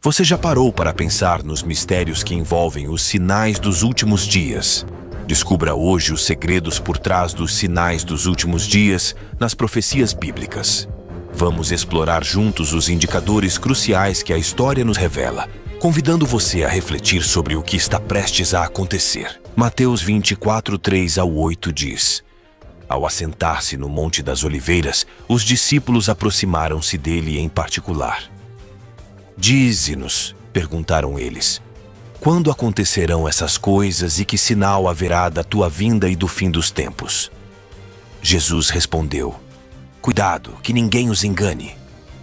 Você já parou para pensar nos mistérios que envolvem os sinais dos últimos dias? Descubra hoje os segredos por trás dos sinais dos últimos dias nas profecias bíblicas. Vamos explorar juntos os indicadores cruciais que a história nos revela, convidando você a refletir sobre o que está prestes a acontecer. Mateus 24, 3-8 diz: Ao assentar-se no Monte das Oliveiras, os discípulos aproximaram-se dele em particular. Dize-nos, perguntaram eles, quando acontecerão essas coisas e que sinal haverá da tua vinda e do fim dos tempos? Jesus respondeu: Cuidado, que ninguém os engane,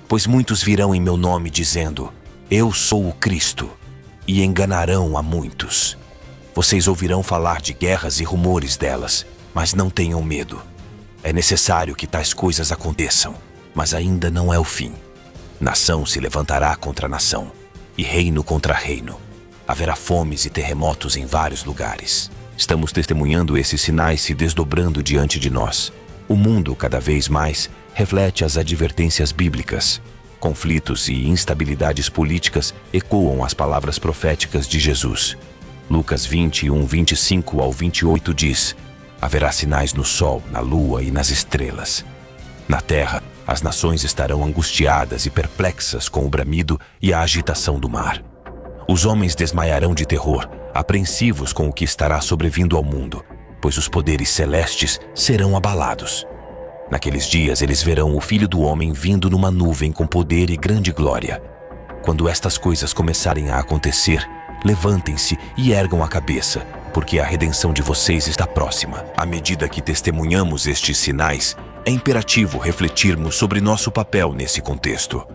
pois muitos virão em meu nome dizendo: Eu sou o Cristo, e enganarão a muitos. Vocês ouvirão falar de guerras e rumores delas, mas não tenham medo. É necessário que tais coisas aconteçam, mas ainda não é o fim. Nação se levantará contra nação, e reino contra reino. Haverá fomes e terremotos em vários lugares. Estamos testemunhando esses sinais se desdobrando diante de nós. O mundo, cada vez mais, reflete as advertências bíblicas. Conflitos e instabilidades políticas ecoam as palavras proféticas de Jesus. Lucas 21, 25-28 diz: Haverá sinais no sol, na lua e nas estrelas. Na terra, as nações estarão angustiadas e perplexas com o bramido e a agitação do mar. Os homens desmaiarão de terror, apreensivos com o que estará sobrevindo ao mundo, pois os poderes celestes serão abalados. Naqueles dias eles verão o Filho do Homem vindo numa nuvem com poder e grande glória. Quando estas coisas começarem a acontecer, levantem-se e ergam a cabeça, porque a redenção de vocês está próxima. À medida que testemunhamos estes sinais, é imperativo refletirmos sobre nosso papel nesse contexto.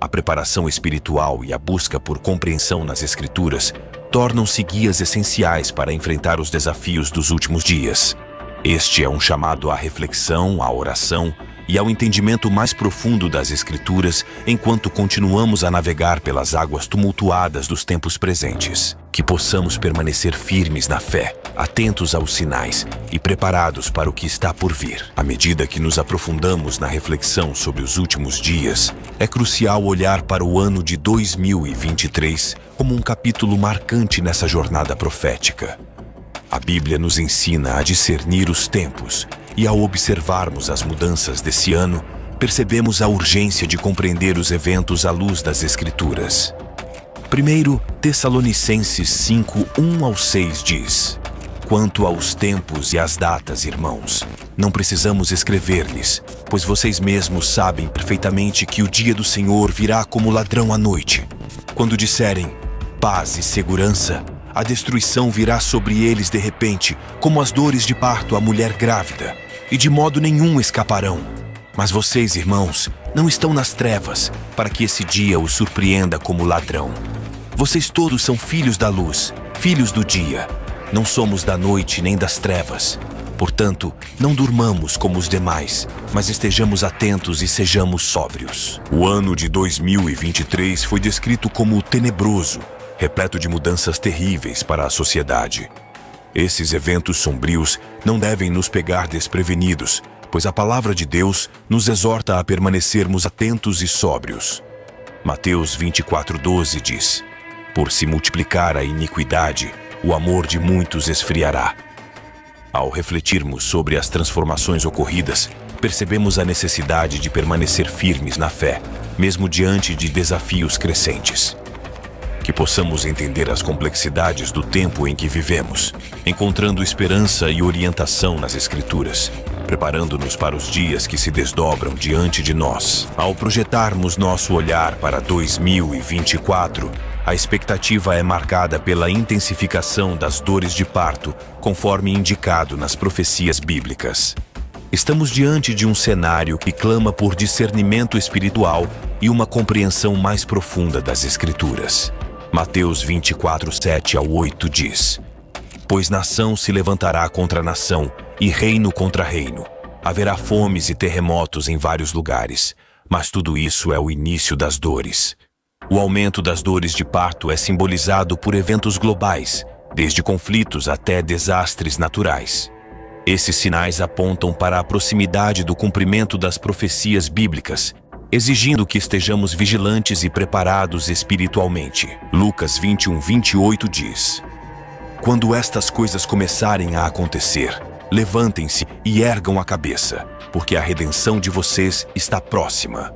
A preparação espiritual e a busca por compreensão nas Escrituras tornam-se guias essenciais para enfrentar os desafios dos últimos dias. Este é um chamado à reflexão, à oração e ao entendimento mais profundo das Escrituras enquanto continuamos a navegar pelas águas tumultuadas dos tempos presentes. Que possamos permanecer firmes na fé, atentos aos sinais e preparados para o que está por vir. À medida que nos aprofundamos na reflexão sobre os últimos dias, é crucial olhar para o ano de 2023 como um capítulo marcante nessa jornada profética. A Bíblia nos ensina a discernir os tempos e, ao observarmos as mudanças desse ano, percebemos a urgência de compreender os eventos à luz das Escrituras. 1 Tessalonicenses 5, 1-6 diz: Quanto aos tempos e às datas, irmãos, não precisamos escrever-lhes, pois vocês mesmos sabem perfeitamente que o dia do Senhor virá como ladrão à noite. Quando disserem paz e segurança, a destruição virá sobre eles de repente, como as dores de parto à mulher grávida, e de modo nenhum escaparão. Mas vocês, irmãos, não estão nas trevas, para que esse dia os surpreenda como ladrão. Vocês todos são filhos da luz, filhos do dia. Não somos da noite nem das trevas. Portanto, não durmamos como os demais, mas estejamos atentos e sejamos sóbrios. O ano de 2023 foi descrito como tenebroso, repleto de mudanças terríveis para a sociedade. Esses eventos sombrios não devem nos pegar desprevenidos, pois a palavra de Deus nos exorta a permanecermos atentos e sóbrios. Mateus 24:12 diz: Por se multiplicar a iniquidade, o amor de muitos esfriará. Ao refletirmos sobre as transformações ocorridas, percebemos a necessidade de permanecer firmes na fé, mesmo diante de desafios crescentes. Que possamos entender as complexidades do tempo em que vivemos, encontrando esperança e orientação nas Escrituras, preparando-nos para os dias que se desdobram diante de nós. Ao projetarmos nosso olhar para 2024, a expectativa é marcada pela intensificação das dores de parto, conforme indicado nas profecias bíblicas. Estamos diante de um cenário que clama por discernimento espiritual e uma compreensão mais profunda das Escrituras. Mateus 24, 7-8 diz: Pois nação se levantará contra nação e reino contra reino. Haverá fomes e terremotos em vários lugares, mas tudo isso é o início das dores. O aumento das dores de parto é simbolizado por eventos globais, desde conflitos até desastres naturais. Esses sinais apontam para a proximidade do cumprimento das profecias bíblicas exigindo que estejamos vigilantes e preparados espiritualmente. Lucas 21:28 diz: Quando estas coisas começarem a acontecer, levantem-se e ergam a cabeça, porque a redenção de vocês está próxima.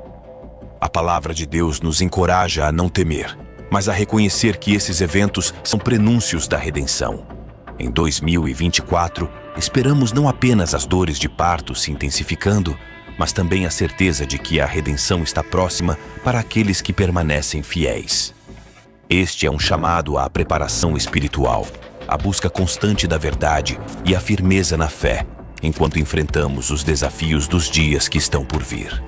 A palavra de Deus nos encoraja a não temer, mas a reconhecer que esses eventos são prenúncios da redenção. Em 2024, esperamos não apenas as dores de parto se intensificando, mas também a certeza de que a redenção está próxima para aqueles que permanecem fiéis. Este é um chamado à preparação espiritual, à busca constante da verdade e à firmeza na fé, enquanto enfrentamos os desafios dos dias que estão por vir.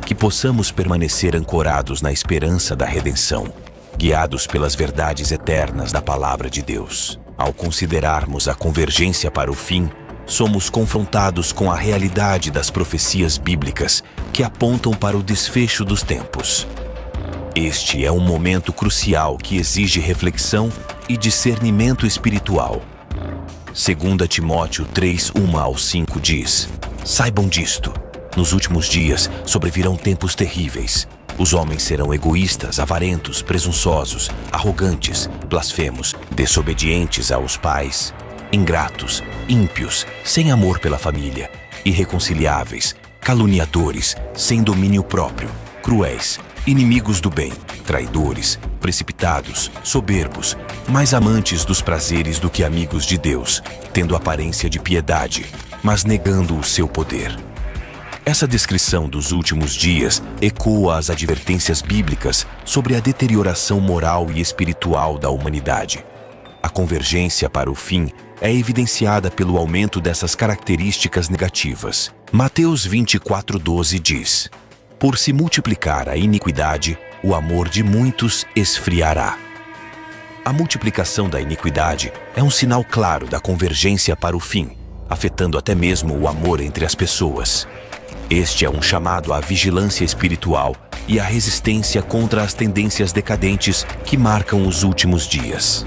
Que possamos permanecer ancorados na esperança da redenção, guiados pelas verdades eternas da Palavra de Deus. Ao considerarmos a convergência para o fim, somos confrontados com a realidade das profecias bíblicas que apontam para o desfecho dos tempos. Este é um momento crucial que exige reflexão e discernimento espiritual. 2 Timóteo 3:1-5 diz: Saibam disto, nos últimos dias sobrevirão tempos terríveis. Os homens serão egoístas, avarentos, presunçosos, arrogantes, blasfemos, desobedientes aos pais, ingratos, ímpios, sem amor pela família, irreconciliáveis, caluniadores, sem domínio próprio, cruéis, inimigos do bem, traidores, precipitados, soberbos, mais amantes dos prazeres do que amigos de Deus, tendo aparência de piedade, mas negando o seu poder. Essa descrição dos últimos dias ecoa as advertências bíblicas sobre a deterioração moral e espiritual da humanidade. A convergência para o fim é evidenciada pelo aumento dessas características negativas. Mateus 24:12 diz: Por se multiplicar a iniquidade, o amor de muitos esfriará. A multiplicação da iniquidade é um sinal claro da convergência para o fim, afetando até mesmo o amor entre as pessoas. Este é um chamado à vigilância espiritual e à resistência contra as tendências decadentes que marcam os últimos dias.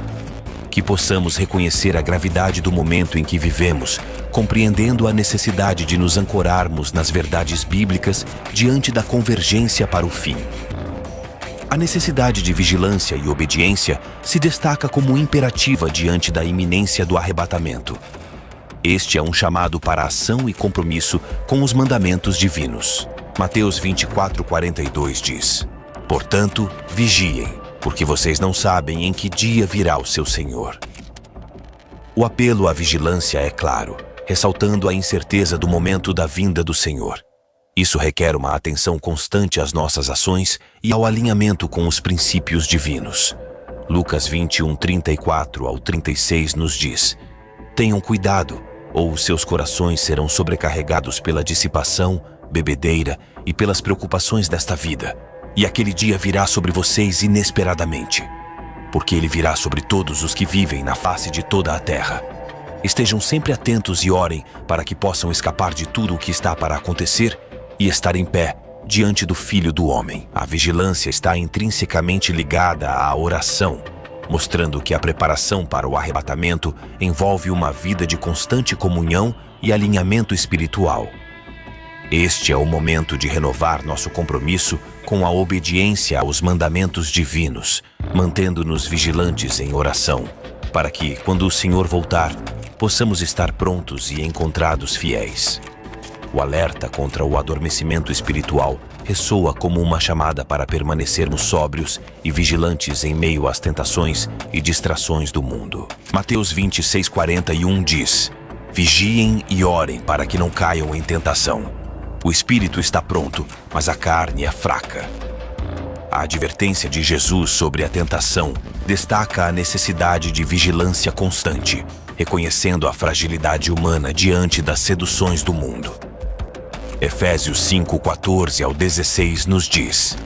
Que possamos reconhecer a gravidade do momento em que vivemos, compreendendo a necessidade de nos ancorarmos nas verdades bíblicas diante da convergência para o fim. A necessidade de vigilância e obediência se destaca como imperativa diante da iminência do arrebatamento. Este é um chamado para ação e compromisso com os mandamentos divinos. Mateus 24:42 diz: Portanto, vigiem, porque vocês não sabem em que dia virá o seu Senhor. O apelo à vigilância é claro, ressaltando a incerteza do momento da vinda do Senhor. Isso requer uma atenção constante às nossas ações e ao alinhamento com os princípios divinos. Lucas 21:34-36 nos diz: Tenham cuidado, ou os seus corações serão sobrecarregados pela dissipação, bebedeira e pelas preocupações desta vida. E aquele dia virá sobre vocês inesperadamente, porque ele virá sobre todos os que vivem na face de toda a terra. Estejam sempre atentos e orem para que possam escapar de tudo o que está para acontecer e estar em pé diante do Filho do Homem. A vigilância está intrinsecamente ligada à oração, mostrando que a preparação para o arrebatamento envolve uma vida de constante comunhão e alinhamento espiritual. Este é o momento de renovar nosso compromisso com a obediência aos mandamentos divinos, mantendo-nos vigilantes em oração, para que, quando o Senhor voltar, possamos estar prontos e encontrados fiéis. O alerta contra o adormecimento espiritual ressoa como uma chamada para permanecermos sóbrios e vigilantes em meio às tentações e distrações do mundo. Mateus 26:41 diz: Vigiem e orem para que não caiam em tentação. O espírito está pronto, mas a carne é fraca. A advertência de Jesus sobre a tentação destaca a necessidade de vigilância constante, reconhecendo a fragilidade humana diante das seduções do mundo. Efésios 5:14-16 nos diz: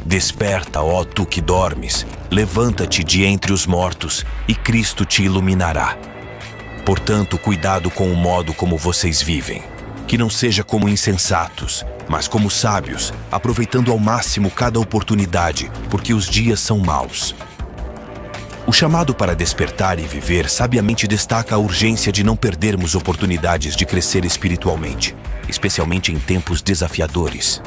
Desperta, ó tu que dormes, levanta-te de entre os mortos, e Cristo te iluminará. Portanto, cuidado com o modo como vocês vivem, que não seja como insensatos, mas como sábios, aproveitando ao máximo cada oportunidade, porque os dias são maus. O chamado para despertar e viver sabiamente destaca a urgência de não perdermos oportunidades de crescer espiritualmente, especialmente em tempos desafiadores.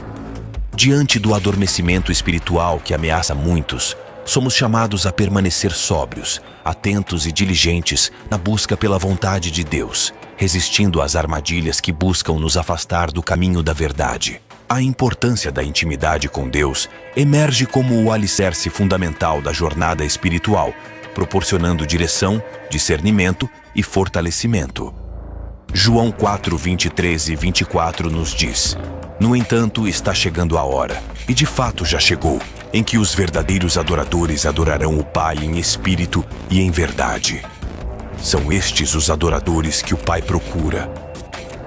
Diante do adormecimento espiritual que ameaça muitos, somos chamados a permanecer sóbrios, atentos e diligentes na busca pela vontade de Deus, resistindo às armadilhas que buscam nos afastar do caminho da verdade. A importância da intimidade com Deus emerge como o alicerce fundamental da jornada espiritual, proporcionando direção, discernimento e fortalecimento. João 4, 23 e 24 nos diz: No entanto, está chegando a hora, e de fato já chegou, em que os verdadeiros adoradores adorarão o Pai em espírito e em verdade. São estes os adoradores que o Pai procura.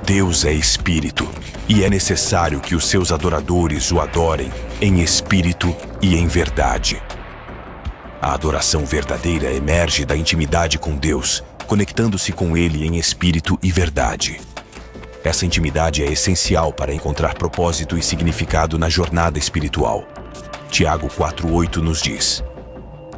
Deus é espírito, e é necessário que os seus adoradores o adorem em espírito e em verdade. A adoração verdadeira emerge da intimidade com Deus, conectando-se com Ele em espírito e verdade. Essa intimidade é essencial para encontrar propósito e significado na jornada espiritual. Tiago 4,8 nos diz: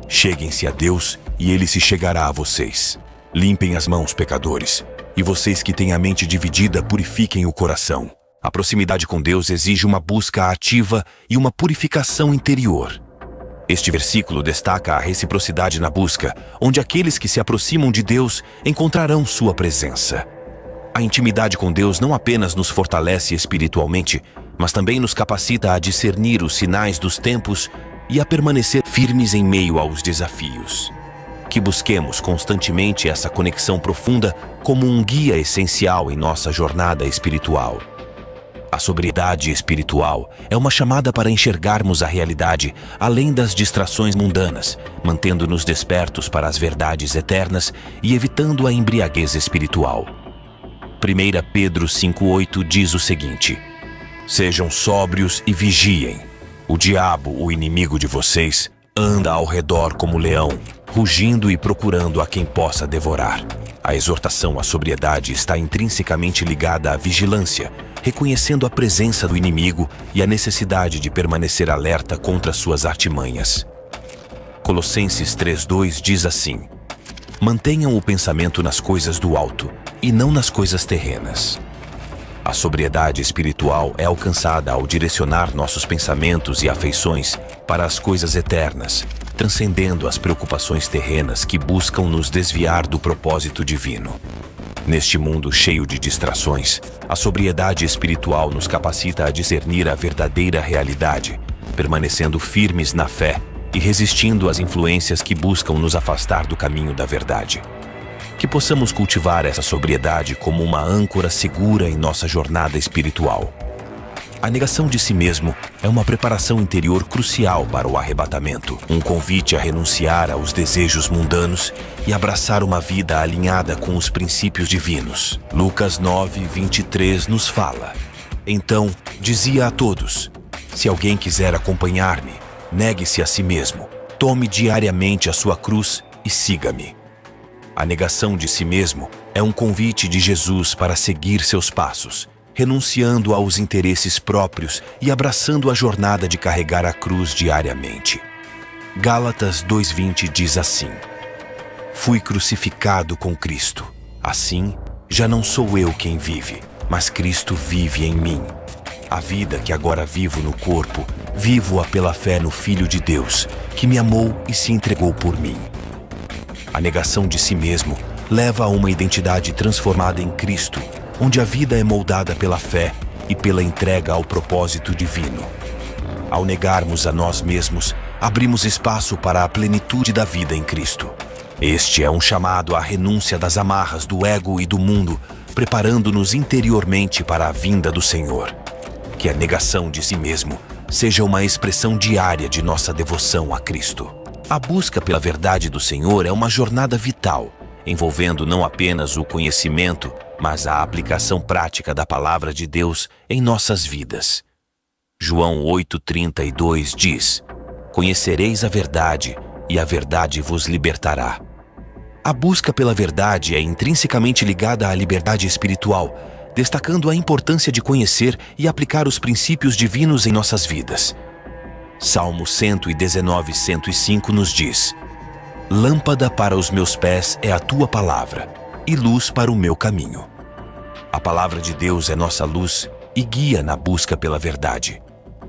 Cheguem-se a Deus e Ele se chegará a vocês. Limpem as mãos, pecadores, e vocês que têm a mente dividida, purifiquem o coração. A proximidade com Deus exige uma busca ativa e uma purificação interior. Este versículo destaca a reciprocidade na busca, onde aqueles que se aproximam de Deus encontrarão sua presença. A intimidade com Deus não apenas nos fortalece espiritualmente, mas também nos capacita a discernir os sinais dos tempos e a permanecer firmes em meio aos desafios. Que busquemos constantemente essa conexão profunda como um guia essencial em nossa jornada espiritual. A sobriedade espiritual é uma chamada para enxergarmos a realidade além das distrações mundanas, mantendo-nos despertos para as verdades eternas e evitando a embriaguez espiritual. 1 Pedro 5,8 diz o seguinte: Sejam sóbrios e vigiem. O diabo, o inimigo de vocês, anda ao redor como leão, rugindo e procurando a quem possa devorar. A exortação à sobriedade está intrinsecamente ligada à vigilância, reconhecendo a presença do inimigo e a necessidade de permanecer alerta contra suas artimanhas. Colossenses 3,2 diz assim: Mantenham o pensamento nas coisas do alto e não nas coisas terrenas. A sobriedade espiritual é alcançada ao direcionar nossos pensamentos e afeições para as coisas eternas, transcendendo as preocupações terrenas que buscam nos desviar do propósito divino. Neste mundo cheio de distrações, a sobriedade espiritual nos capacita a discernir a verdadeira realidade, permanecendo firmes na fé e resistindo às influências que buscam nos afastar do caminho da verdade. Que possamos cultivar essa sobriedade como uma âncora segura em nossa jornada espiritual. A negação de si mesmo é uma preparação interior crucial para o arrebatamento, um convite a renunciar aos desejos mundanos e abraçar uma vida alinhada com os princípios divinos. Lucas 9:23 nos fala: Então, dizia a todos: Se alguém quiser acompanhar-me, negue-se a si mesmo, tome diariamente a sua cruz e siga-me. A negação de si mesmo é um convite de Jesus para seguir seus passos, renunciando aos interesses próprios e abraçando a jornada de carregar a cruz diariamente. Gálatas 2:20 diz assim: Fui crucificado com Cristo. Assim, já não sou eu quem vive, mas Cristo vive em mim. A vida que agora vivo no corpo, vivo-a pela fé no Filho de Deus, que me amou e se entregou por mim. A negação de si mesmo leva a uma identidade transformada em Cristo, onde a vida é moldada pela fé e pela entrega ao propósito divino. Ao negarmos a nós mesmos, abrimos espaço para a plenitude da vida em Cristo. Este é um chamado à renúncia das amarras do ego e do mundo, preparando-nos interiormente para a vinda do Senhor. Que a negação de si mesmo seja uma expressão diária de nossa devoção a Cristo. A busca pela verdade do Senhor é uma jornada vital, envolvendo não apenas o conhecimento, mas a aplicação prática da palavra de Deus em nossas vidas. João 8:32 diz: Conhecereis a verdade, e a verdade vos libertará. A busca pela verdade é intrinsecamente ligada à liberdade espiritual, destacando a importância de conhecer e aplicar os princípios divinos em nossas vidas. Salmo 119:105 nos diz: Lâmpada para os meus pés é a tua palavra, e luz para o meu caminho. A palavra de Deus é nossa luz e guia na busca pela verdade.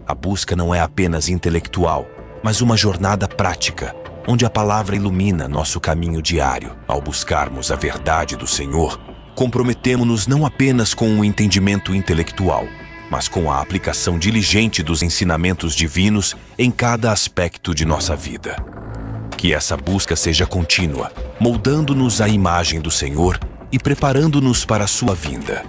A busca não é apenas intelectual, mas uma jornada prática, onde a palavra ilumina nosso caminho diário. Ao buscarmos a verdade do Senhor, comprometemo-nos não apenas com o entendimento intelectual, mas com a aplicação diligente dos ensinamentos divinos em cada aspecto de nossa vida. Que essa busca seja contínua, moldando-nos à imagem do Senhor e preparando-nos para a sua vinda.